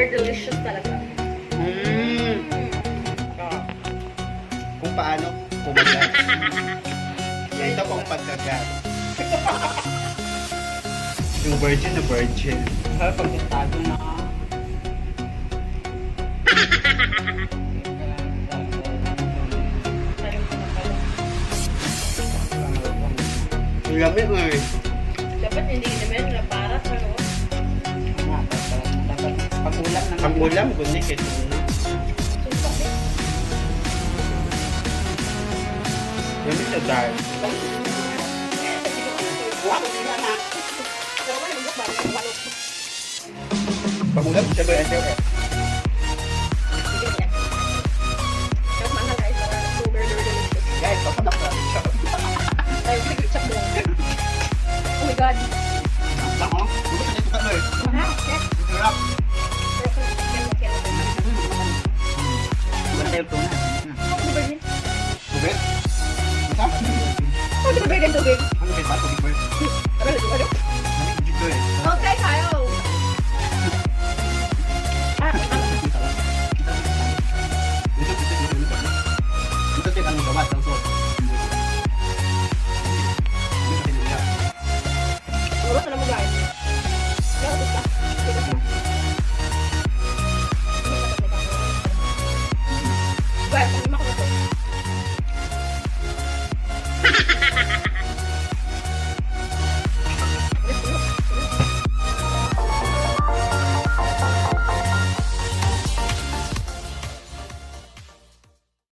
Super delicious talaga. Kung paano kumagat. Ito pong pagkagat. Yung virgin na virgin. Sarap pagkatado na. Ang lamig eh. Dapat hindi naman na para sa ano. Dapat pag-ulam na. Ang ulam, kundi ito na. Sumpah eh. Lamig na dark. Pag-ulam, siya ba yung SLF? Guys, papanak na rin siya. Oh my God. Ako, gusto niya ito eh. Sarap. Maganda yung tuna. Tubig? Isa? Oh, di ba bigyan tubig? Ano kayo ba? Tubig ba? Lamig dito eh. Okay, tayo. Dito ang gawa, ang sauce.